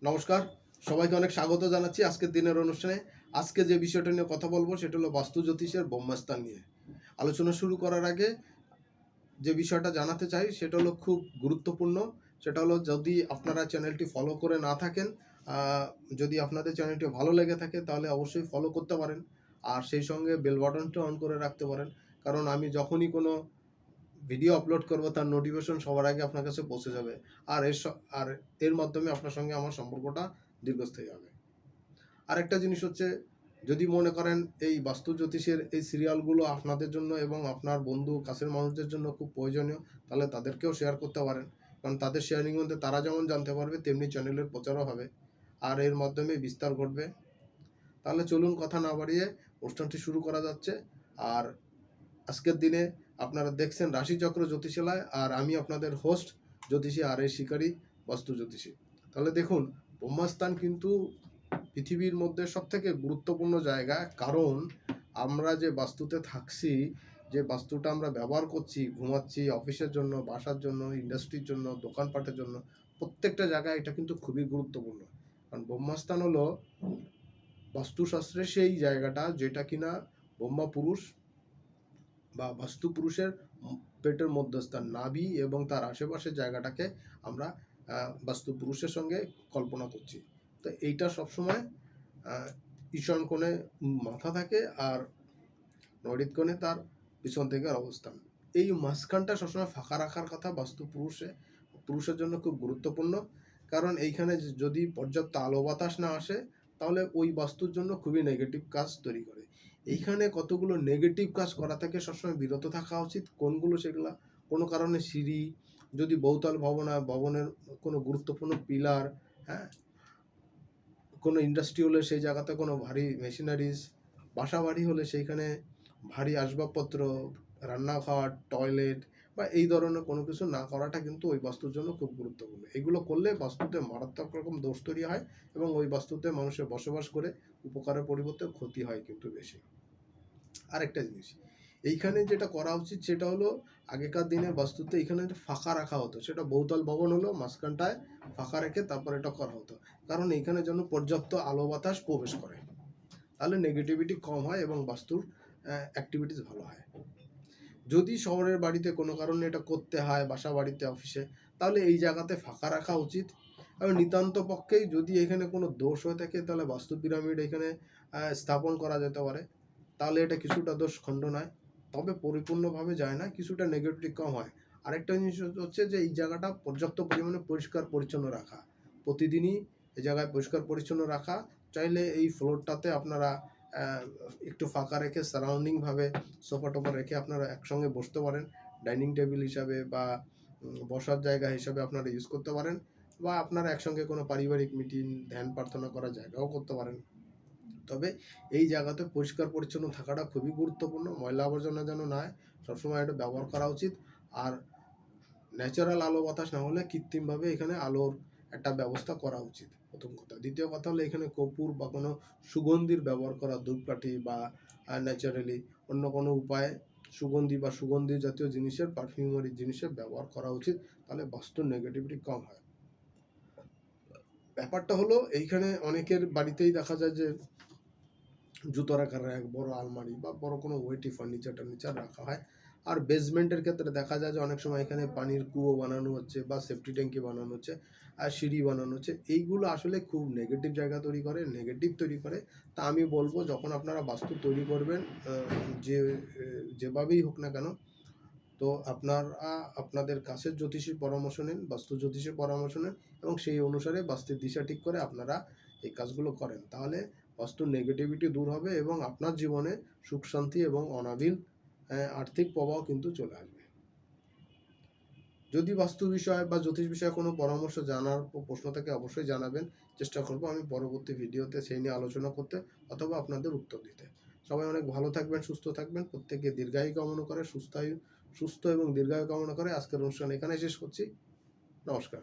নমস্কার, সবাইকে অনেক স্বাগত জানাচ্ছি আজকের দিনের অনুষ্ঠানে। আজকে যে বিষয়টা নিয়ে কথা বলবো সেটা হলো বাস্তু জ্যোতিষের ব্রহ্মস্থান নিয়ে। আলোচনা শুরু করার আগে যে বিষয়টা জানাতে চাই সেটা হলো খুব গুরুত্বপূর্ণ। সেটা হলো যদি আপনারা চ্যানেলটি ফলো করে না থাকেন, যদি আপনাদের চ্যানেলটি ভালো লেগে থাকে তাহলে অবশ্যই ফলো করতে পারেন। আর সেই সঙ্গে বেল বাটনটা অন করে রাখতে পারেন। কারণ আমি যখনই কোনো ভিডিও আপলোড করব তার নোটিফিকেশন সবার আগে আপনার কাছে পৌঁছে যাবে। আর আর এর মাধ্যমে আপনার সঙ্গে আমার সম্পর্কটা দীর্ঘস্থায়ী হবে। আরেকটা জিনিস হচ্ছে, যদি মনে করেন এই বাস্তু জ্যোতিষের এই সিরিয়ালগুলো আপনাদের জন্য এবং আপনার বন্ধু কাছের মানুষদের জন্য খুব প্রয়োজনীয়, তাহলে তাদেরকেও শেয়ার করতে পারেন। কারণ তাদের শেয়ারিং মধ্যে তারা যেমন জানতে পারবে তেমনি চ্যানেলের প্রচারও হবে আর এর মাধ্যমে বিস্তার ঘটবে। তাহলে চলুন কথা না বাড়িয়ে অনুষ্ঠানটি শুরু করা যাচ্ছে। আর আজকের দিনে আপনারা দেখছেন রাশিচক্র জ্যোতিষালয়, আর আমি আপনাদের হোস্ট জ্যোতিষী আর এ শিকারী, বাস্তু জ্যোতিষী। তাহলে দেখুন, ব্রহ্মস্থান কিন্তু পৃথিবীর মধ্যে সবথেকে গুরুত্বপূর্ণ জায়গা। কারণ আমরা যে বাস্তুতে থাকছি, যে বাস্তুটা আমরা ব্যবহার করছি, ঘুমাচ্ছি, অফিসের জন্য, বাসার জন্য, ইন্ডাস্ট্রির জন্য, দোকানপাটের জন্য, প্রত্যেকটা জায়গায় এটা কিন্তু খুবই গুরুত্বপূর্ণ। কারণ ব্রহ্মস্থান হলো বাস্তুশাস্ত্রের সেই জায়গাটা যেটা কিনা ব্রহ্মা পুরুষ বা বাস্তু পুরুষের পেটের মধ্যস্থান, নাভি এবং তার আশেপাশের জায়গাটাকে আমরা বাস্তু পুরুষের সঙ্গে কল্পনা করছি। তো এইটা সবসময় ঈশান কোণে মাথা থাকে আর নৈঋত কোণে তার পিছন থেকে অবস্থান। এই মাঝখানটা সবসময় ফাঁকা রাখার কথা বাস্তু পুরুষের জন্য খুব গুরুত্বপূর্ণ। কারণ এইখানে যদি পর্যাপ্ত আলো বাতাস না আসে তাহলে ওই বাস্তুর জন্য খুবই নেগেটিভ কাজ তৈরি করে। এইখানে কতগুলো নেগেটিভ কাজ করা থেকে সবসময় বিরত থাকা উচিত। কোনগুলো সেগুলা, কোনো কারণে সিঁড়ি, যদি বহুতল ভবন হয় ভবনের কোনো গুরুত্বপূর্ণ পিলার, হ্যাঁ, কোনো ইন্ডাস্ট্রি হলে সেই জায়গাতে কোনো ভারী মেশিনারিজ, বাসা বাড়ি হলে সেইখানে ভারী আসবাবপত্র, রান্নাঘর, টয়লেট বা এই ধরনের কোনো কিছু না করাটা কিন্তু ওই বাস্তুর জন্য খুব গুরুত্বপূর্ণ। এগুলো করলে বাস্তুতে মারাত্মক রকম দোষ তৈরি হয় এবং ওই বাস্তুতে মানুষের বসবাস করে উপকারের পরিবর্তে ক্ষতি হয় কিন্তু বেশি। আরেকটা জিনিস, এইখানে যেটা করা উচিত সেটা হলো, আগেকার দিনে বাস্তুতে এইখানে ফাঁকা রাখা হতো। সেটা বহুতল ভবন হলো, মাঝখানটায় ফাঁকা রেখে তারপর এটা করা হতো। কারণ এইখানে যেন পর্যাপ্ত আলো বাতাস প্রবেশ করে, তাহলে নেগেটিভিটি কম হয় এবং বাস্তুর অ্যাক্টিভিটিস ভালো হয়। যদি শহরের বাড়িতে কোনো কারণে এটা করতে হয়, বাসা বাড়িতে, অফিসে, তাহলে এই জায়গাতে ফাঁকা রাখা উচিত। এবং নিতান্ত পক্ষেই যদি এখানে কোনো দোষ হয়ে থাকে তাহলে বাস্তু পিরামিড এখানে স্থাপন করা যেতে পারে। তাহলে এটা কিছুটা দোষ খণ্ডন হয়, তবে পরিপূর্ণভাবে যায় না, কিছুটা নেগেটিভ কম হয়। আরেকটা জিনিস হচ্ছে যে এই জায়গাটা পর্যাপ্ত পরিমাণে পরিষ্কার পরিচ্ছন্ন রাখা, প্রতিদিনই এই জায়গায় পরিষ্কার পরিচ্ছন্ন রাখা। চাইলে এই ফ্লোরটাতে আপনারা একটু ফাঁকা রেখে সারাউন্ডিংভাবে সোফা টোফা রেখে আপনারা একসঙ্গে বসতে পারেন, ডাইনিং টেবিল হিসাবে বা বসার জায়গা হিসাবে আপনারা ইউজ করতে পারেন। বা আপনারা একসঙ্গে কোনো পারিবারিক মিটিং, ধ্যান প্রার্থনা করার জায়গাও করতে পারেন। তবে এই জায়গাতে পরিষ্কার পরিচ্ছন্ন থাকাটা খুবই গুরুত্বপূর্ণ। ময়লা আবর্জনা যেন না হয়, সবসময় এটা ব্যবহার করা উচিত। আর ন্যাচারাল আলো বাতাস না হলে কৃত্রিমভাবে এখানে আলোর একটা ব্যবস্থা করা উচিত, প্রথম কথা। দ্বিতীয় কথা হলো এখানে কর্পূর বা কোনো সুগন্ধির ব্যবহার করা, ধূপকাঠি বা ন্যাচারালি অন্য কোনো উপায়ে সুগন্ধি বা সুগন্ধি জাতীয় জিনিসের, পারফিউমারি জিনিসের ব্যবহার করা উচিত। তাহলে বাস্তুর নেগেটিভিটি কম হয়। ব্যাপারটা হলো এইখানে অনেকের বাড়িতেই দেখা যায় যে জুতো রাখার র্যাক, বড় আলমারি বা বড় কোনো ওয়েটি ফার্নিচার টার্নিচার রাখা হয়। আর বেসমেন্টের ক্ষেত্রে দেখা যায় যে অনেক সময় এখানে পানির কুয়ো বানানো হচ্ছে বা সেফটি ট্যাঙ্কি বানানো হচ্ছে আর সিঁড়ি বানানো হচ্ছে। এইগুলো আসলে খুব নেগেটিভ জায়গা তৈরি করে, নেগেটিভ তৈরি করে। তা আমি বলবো, যখন আপনারা বাস্তু তৈরি করবেন, যে যেভাবেই হোক না কেন, তো আপনারা আপনাদের কাছের জ্যোতিষীর পরামর্শ নিন, বাস্তু জ্যোতিষীর পরামর্শ নেন এবং সেই অনুসারে বাস্তুর দিশা ঠিক করে আপনারা এই কাজগুলো করেন। তাহলে বাস্তুর নেগেটিভিটি দূর হবে এবং আপনার জীবনে সুখ শান্তি এবং অনাবিল আর্থিক প্রবাহ কিন্তু চলে আসবে। যদি বাস্তু বিষয় বা জ্যোতিষ বিষয়ে কোনো পরামর্শ জানার প্রশ্ন থাকে অবশ্যই জানাবেন। চেষ্টা করব আমি পরবর্তী ভিডিওতে সেই নিয়ে আলোচনা করতে অথবা আপনাদের উত্তর দিতে। সবাই অনেক ভালো থাকবেন, সুস্থ থাকবেন, প্রত্যেকে দীর্ঘায়ু কামনা করে, সুস্থ এবং দীর্ঘায়ু কামনা করে আজকের অনুষ্ঠান এখানে শেষ করছি। নমস্কার।